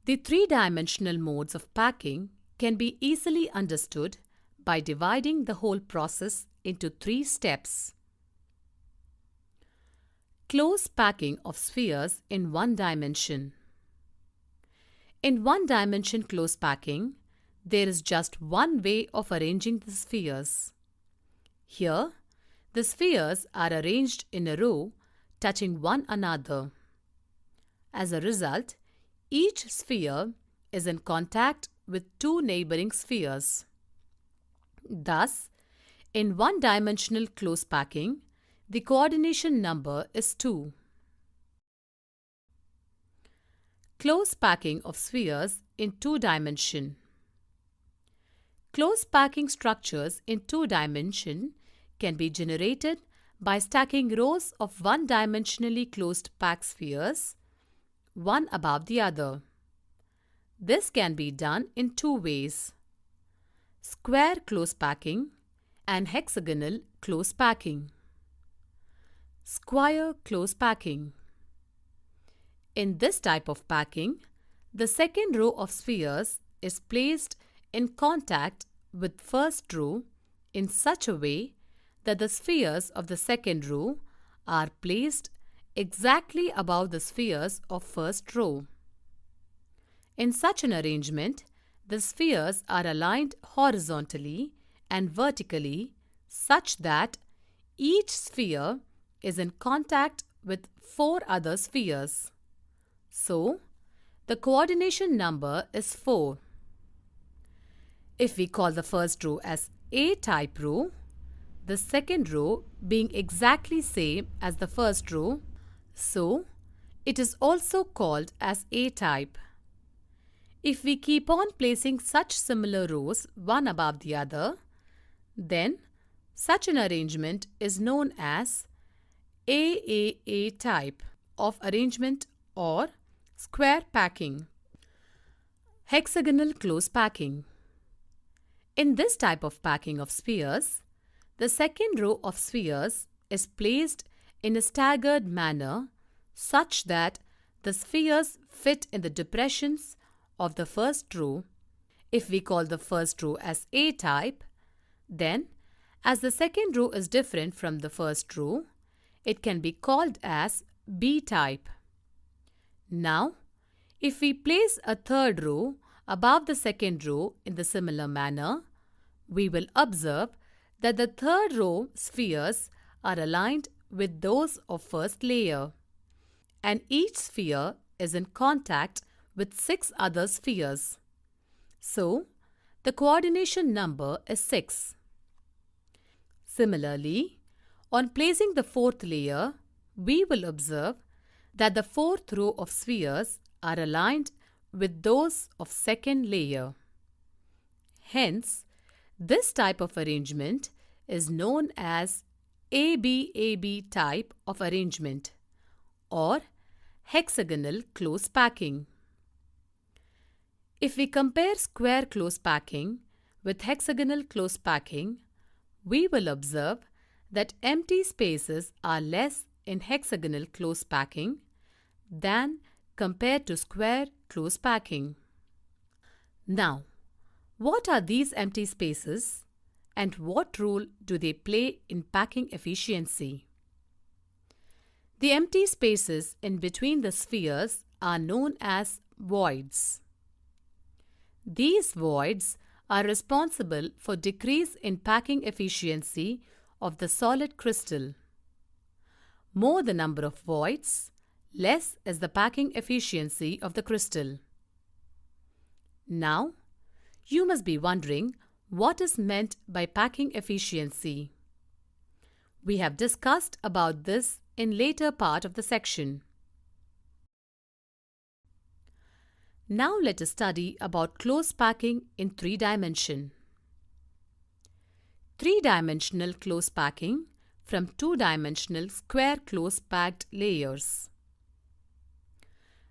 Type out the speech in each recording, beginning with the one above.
The three-dimensional modes of packing can be easily understood by dividing the whole process into three steps. Close packing of spheres in one dimension. In one-dimension close packing, there is just one way of arranging the spheres. Here, the spheres are arranged in a row touching one another. As a result, each sphere is in contact with two neighboring spheres. Thus, in one-dimensional close packing, the coordination number is 2. Close packing of spheres in two dimension. Close packing structures in two dimension can be generated by stacking rows of one-dimensionally closed packed spheres, one above the other. This can be done in two ways: square close packing and hexagonal close packing. Square close packing. In this type of packing, the second row of spheres is placed in contact with first row in such a way that the spheres of the second row are placed exactly above the spheres of first row. In such an arrangement, the spheres are aligned horizontally and vertically such that each sphere is in contact with 4 other spheres. So, the coordination number is 4. If we call the first row as A-type row, the second row being exactly same as the first row, so it is also called as A-type. If we keep on placing such similar rows one above the other, then such an arrangement is known as AAA type of arrangement or square packing. Hexagonal close packing. In this type of packing of spheres, the second row of spheres is placed in a staggered manner such that the spheres fit in the depressions of the first row. If we call the first row as A-type, then as the second row is different from the first row, it can be called as B-type. Now, if we place a third row above the second row in the similar manner, we will observe that the third row spheres are aligned with those of first layer, and each sphere is in contact with 6 other spheres. So, the coordination number is 6. Similarly, on placing the fourth layer, we will observe that the fourth row of spheres are aligned with those of second layer. Hence, this type of arrangement is known as ABAB type of arrangement or hexagonal close packing. If we compare square close packing with hexagonal close packing, we will observe that empty spaces are less in hexagonal close packing than compared to square close packing. Now, what are these empty spaces and what role do they play in packing efficiency? The empty spaces in between the spheres are known as voids. These voids are responsible for decrease in packing efficiency of the solid crystal. More the number of voids, less is the packing efficiency of the crystal. Now, you must be wondering what is meant by packing efficiency. We have discussed about this in later part of the section. Now let us study about close packing in 3 dimension. 3-dimensional close packing from 2-dimensional square close packed layers.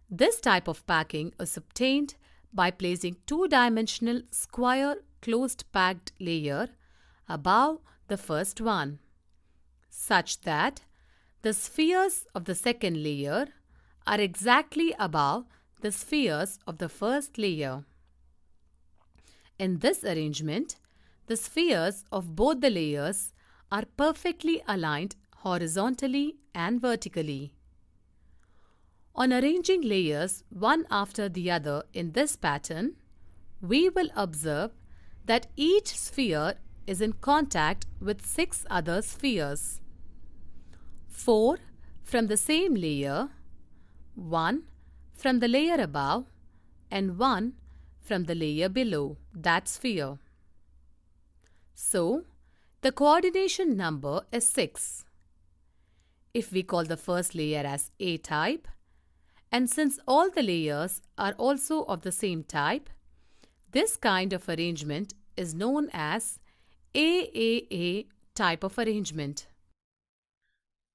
This type of packing is obtained by placing 2-dimensional square closed packed layer above the first one, such that the spheres of the second layer are exactly above the spheres of the first layer. In this arrangement, the spheres of both the layers are perfectly aligned horizontally and vertically. On arranging layers one after the other in this pattern, we will observe that each sphere is in contact with 6 other spheres. 4 from the same layer, 1 from the layer above, and 1 from the layer below that sphere. So, the coordination number is 6. If we call the first layer as A-type, and since all the layers are also of the same type, this kind of arrangement is known as AAA type of arrangement.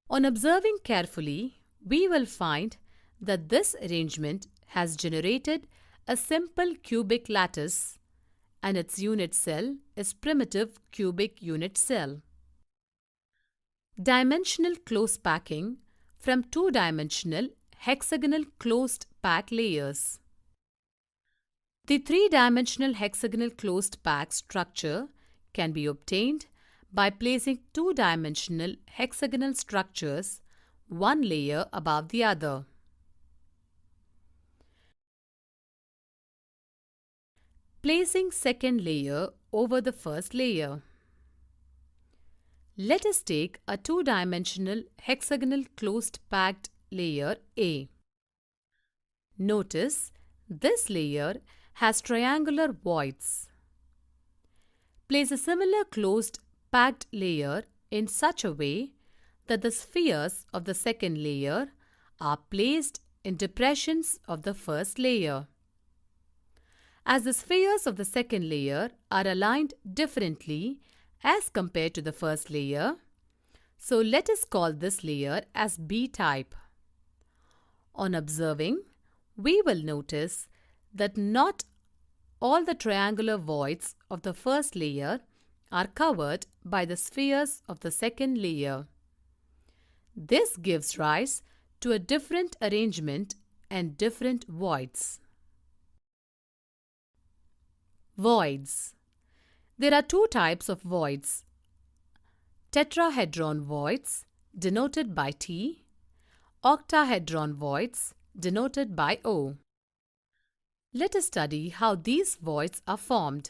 On observing carefully, we will find that this arrangement has generated a simple cubic lattice and its unit cell is primitive cubic unit cell. Dimensional close packing from two-dimensional hexagonal closed pack layers. The three-dimensional hexagonal closed pack structure can be obtained by placing two-dimensional hexagonal structures one layer above the other. Placing second layer over the first layer. Let us take a two-dimensional hexagonal closed packed layer A. Notice this layer has triangular voids. Place a similar closed packed layer in such a way that the spheres of the second layer are placed in depressions of the first layer. As the spheres of the second layer are aligned differently as compared to the first layer, so let us call this layer as B-type. On observing, we will notice that not all the triangular voids of the first layer are covered by the spheres of the second layer. This gives rise to a different arrangement and different voids. Voids. There are two types of voids: tetrahedron voids, denoted by T, octahedron voids, denoted by O. Let us study how these voids are formed.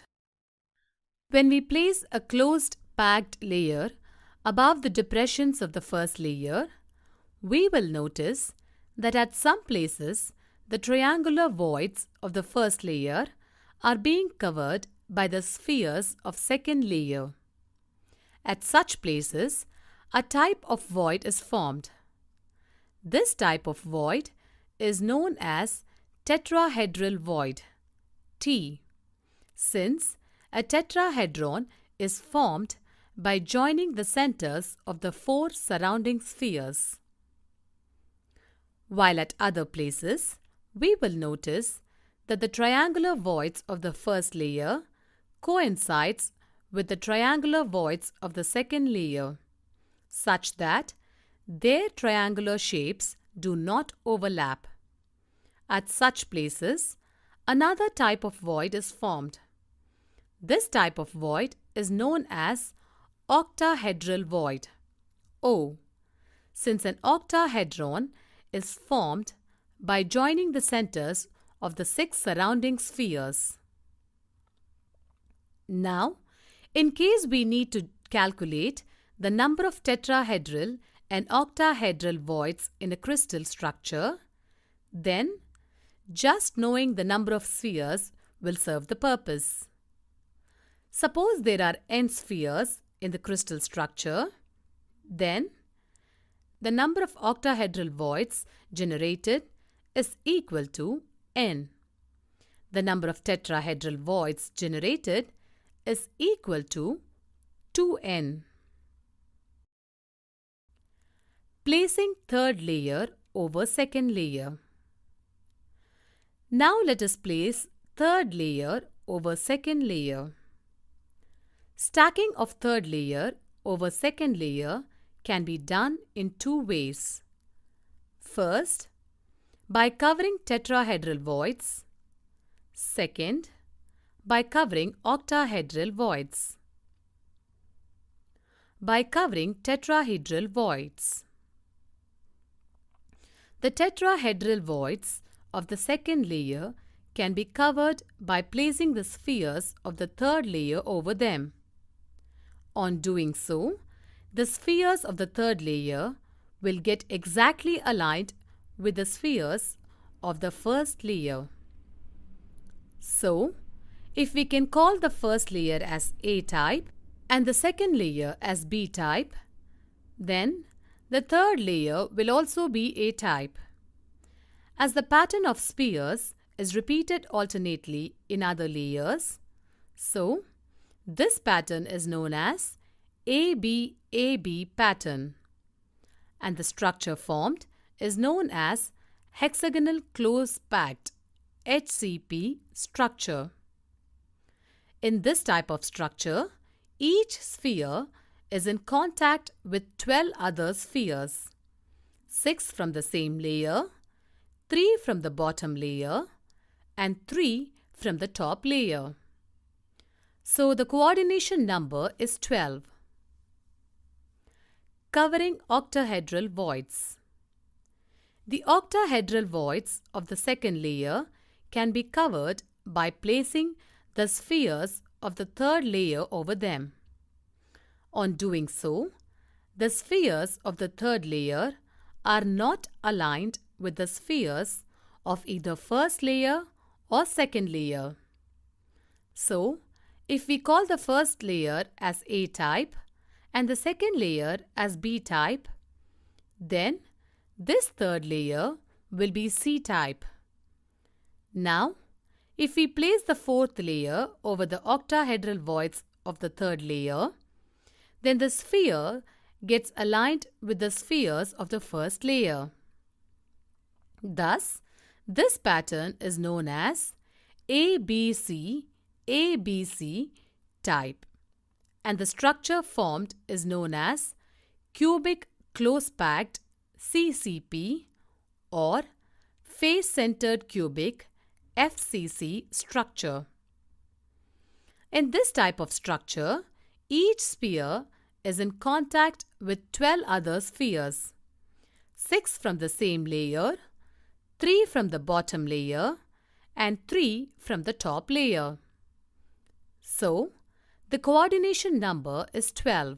When we place a closed packed layer above the depressions of the first layer, we will notice that at some places the triangular voids of the first layer are being covered by the spheres of second layer. At such places, a type of void is formed. This type of void is known as tetrahedral void, T, since a tetrahedron is formed by joining the centers of the 4 surrounding spheres. While at other places, we will notice that the triangular voids of the first layer coincides with the triangular voids of the second layer, such that their triangular shapes do not overlap. At such places, another type of void is formed. This type of void is known as octahedral void, O, since an octahedron is formed by joining the centers of the 6 surrounding spheres. Now, in case we need to calculate the number of tetrahedral and octahedral voids in a crystal structure, then just knowing the number of spheres will serve the purpose. Suppose there are n spheres in the crystal structure, then the number of octahedral voids generated is equal to n. The number of tetrahedral voids generated is equal to 2n. Placing third layer over second layer. Now let us place third layer over second layer. Stacking of third layer over second layer can be done in 2 ways. First, by covering tetrahedral voids. Second, by covering octahedral voids. By covering tetrahedral voids. The tetrahedral voids of the second layer can be covered by placing the spheres of the third layer over them. On doing so, the spheres of the third layer will get exactly aligned with the spheres of the first layer. So, if we can call the first layer as A-type and the second layer as B-type, then the third layer will also be A-type. As the pattern of spheres is repeated alternately in other layers, so this pattern is known as AB-AB pattern, and the structure formed is known as hexagonal close-packed HCP structure. In this type of structure, each sphere is in contact with 12 other spheres, 6 from the same layer, 3 from the bottom layer, and 3 from the top layer. So the coordination number is 12. Covering octahedral voids. The octahedral voids of the second layer can be covered by placing the spheres of the third layer over them. On doing so, the spheres of the third layer are not aligned with the spheres of either first layer or second layer. So, if we call the first layer as A-type and the second layer as B-type, then this third layer will be C-type. Now, if we place the fourth layer over the octahedral voids of the third layer, then the sphere gets aligned with the spheres of the first layer. Thus, this pattern is known as ABC type, and the structure formed is known as cubic close-packed CCP or face-centered cubic FCC structure. In this type of structure, each sphere is in contact with 12 other spheres, 6 from the same layer, 3 from the bottom layer, and 3 from the top layer. So, the coordination number is 12.